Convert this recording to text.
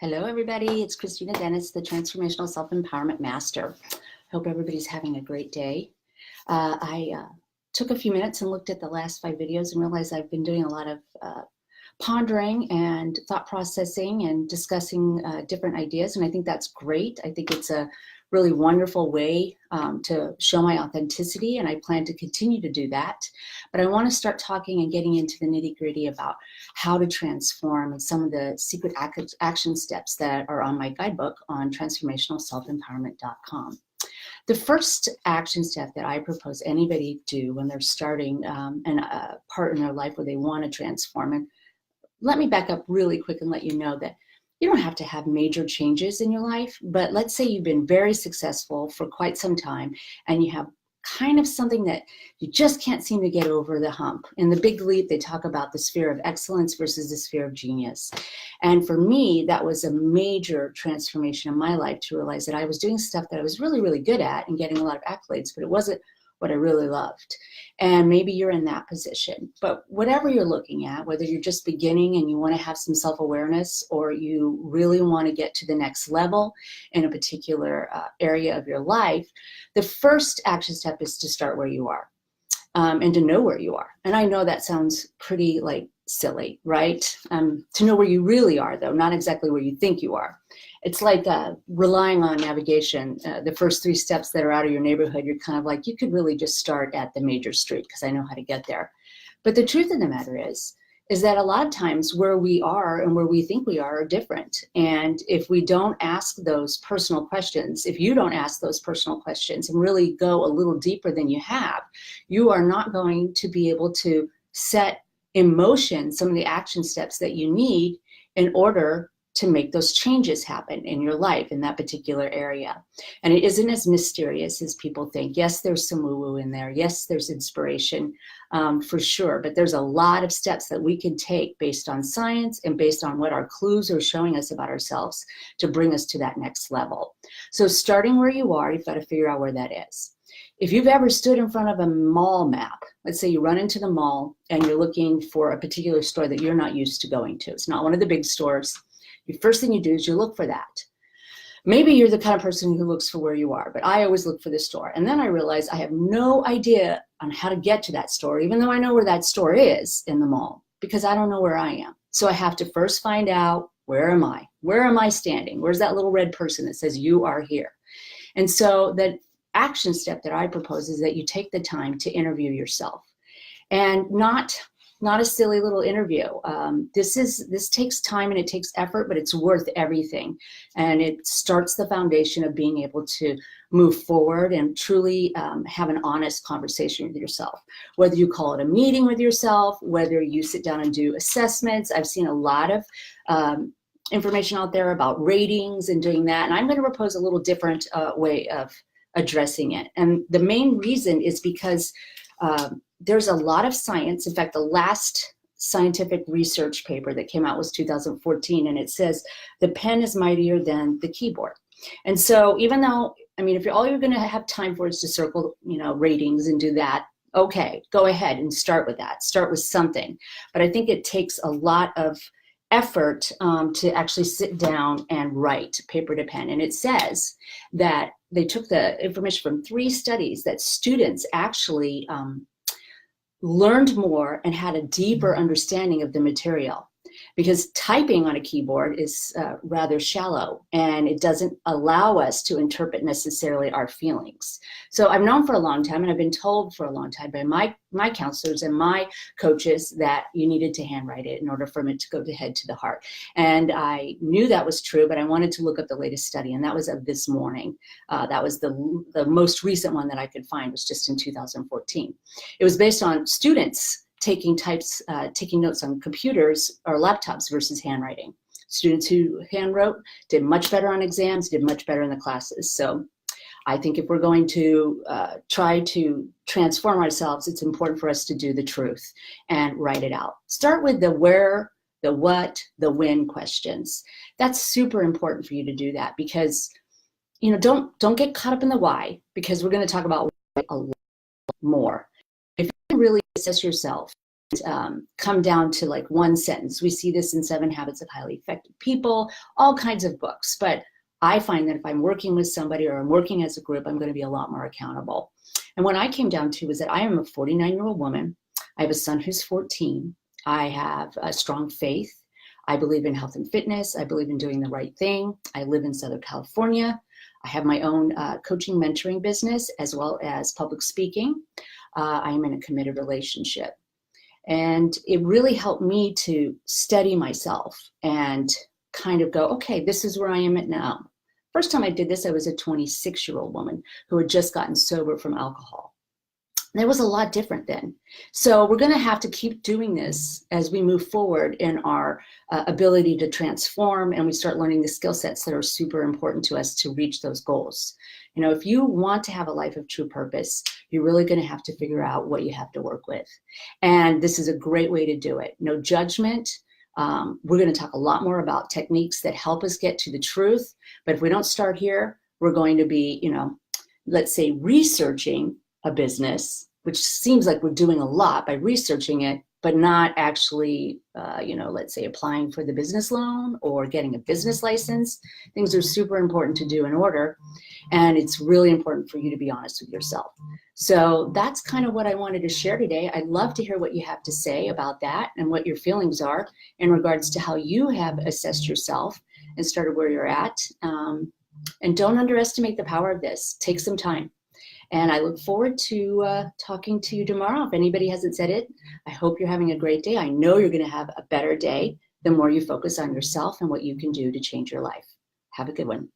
Hello, everybody. It's Kristina Dennis, the Transformational Self Empowerment Master. Hope everybody's having a great day. I took a few minutes and looked at the last 5 videos and realized I've been doing a lot of pondering and thought processing and discussing different ideas, and I think that's great. I think it's a really wonderful way to show my authenticity, and I plan to continue to do that. But I want to start talking and getting into the nitty-gritty about how to transform and some of the secret action steps that are on my guidebook on transformationalselfempowerment.com. The first action step that I propose anybody do when they're starting a part in their life where they want to transform, and let me back up really quick and let you know that you don't have to have major changes in your life, but let's say you've been very successful for quite some time and you have kind of something that you just can't seem to get over the hump. In the Big Leap, they talk about the sphere of excellence versus the sphere of genius. And for me, that was a major transformation in my life to realize that I was doing stuff that I was really, really good at and getting a lot of accolades, but it wasn't what I really loved. And maybe you're in that position. But whatever you're looking at, whether you're just beginning and you want to have some self-awareness, or you really want to get to the next level in a particular area of your life, the first action step is to start where you are and to know where you are. And I know that sounds pretty silly, right? To know where you really are, though, not exactly where you think you are. It's like relying on navigation. The first 3 steps that are out of your neighborhood, you're kind of like, you could really just start at the major street because I know how to get there. But the truth of the matter is that a lot of times where we are and where we think we are different. And if we don't ask those personal questions, if you don't ask those personal questions and really go a little deeper than you have, you are not going to be able to set in motion some of the action steps that you need in order to make those changes happen in your life in that particular area. And it isn't as mysterious as people think. Yes, there's some woo-woo in there. Yes, there's inspiration for sure, but there's a lot of steps that we can take based on science and based on what our clues are showing us about ourselves to bring us to that next level. So starting where you are, you've got to figure out where that is. If you've ever stood in front of a mall map, let's say you run into the mall and you're looking for a particular store that you're not used to going to. It's not one of the big stores. The first thing you do is you look for that. Maybe you're the kind of person who looks for where you are, but I always look for the store. And then I realize I have no idea on how to get to that store, even though I know where that store is in the mall, because I don't know where I am. So I have to first find out, where am I? Where am I standing? Where's that little red person that says you are here? And so the action step that I propose is that you take the time to interview yourself, and not a silly little interview. This takes time and it takes effort, but it's worth everything. And it starts the foundation of being able to move forward and truly have an honest conversation with yourself. Whether you call it a meeting with yourself, whether you sit down and do assessments. I've seen a lot of information out there about ratings and doing that. And I'm going to propose a little different way of addressing it. And the main reason is because there's a lot of science. In fact, the last scientific research paper that came out was 2014, and it says the pen is mightier than the keyboard. And so even though, if all you're going to have time for is to circle, ratings and do that, okay, go ahead and start with that. Start with something. But I think it takes a lot of effort to actually sit down and write paper to pen. And it says that they took the information from 3 studies that students actually learned more and had a deeper understanding of the material, because typing on a keyboard is rather shallow and it doesn't allow us to interpret necessarily our feelings. So I've known for a long time, and I've been told for a long time by my counselors and my coaches that you needed to handwrite it in order for it to go to head to the heart. And I knew that was true, but I wanted to look up the latest study, and that was of this morning. That was the most recent one that I could find, was just in 2014. It was based on students taking notes on computers or laptops versus handwriting. Students who handwrote did much better on exams, did much better in the classes. So I think if we're going to try to transform ourselves, it's important for us to do the truth and write it out. Start with the where, the what, the when questions. That's super important for you to do that, because don't get caught up in the why, because we're going to talk about why a lot more. If you can really assess yourself come down to like one sentence. We see this in 7 Habits of Highly Effective People, all kinds of books. But I find that if I'm working with somebody or I'm working as a group, I'm going to be a lot more accountable. And what I came down to was that I am a 49-year-old woman. I have a son who's 14. I have a strong faith. I believe in health and fitness. I believe in doing the right thing. I live in Southern California. I have my own coaching mentoring business as well as public speaking. I am in a committed relationship. And it really helped me to steady myself and kind of go, okay, this is where I am at now. First time I did this, I was a 26-year-old woman who had just gotten sober from alcohol. There was a lot different then. So we're going to have to keep doing this as we move forward in our ability to transform, and we start learning the skill sets that are super important to us to reach those goals. You know, if you want to have a life of true purpose, you're really going to have to figure out what you have to work with. And this is a great way to do it. No judgment. We're going to talk a lot more about techniques that help us get to the truth. But if we don't start here, we're going to be, you know, let's say researching a business, which seems like we're doing a lot by researching it, but not actually, you know, let's say applying for the business loan or getting a business license. Things are super important to do in order. And it's really important for you to be honest with yourself. So that's kind of what I wanted to share today. I'd love to hear what you have to say about that and what your feelings are in regards to how you have assessed yourself and started where you're at. And don't underestimate the power of this. Take some time. And I look forward to talking to you tomorrow. If anybody hasn't said it, I hope you're having a great day. I know you're going to have a better day the more you focus on yourself and what you can do to change your life. Have a good one.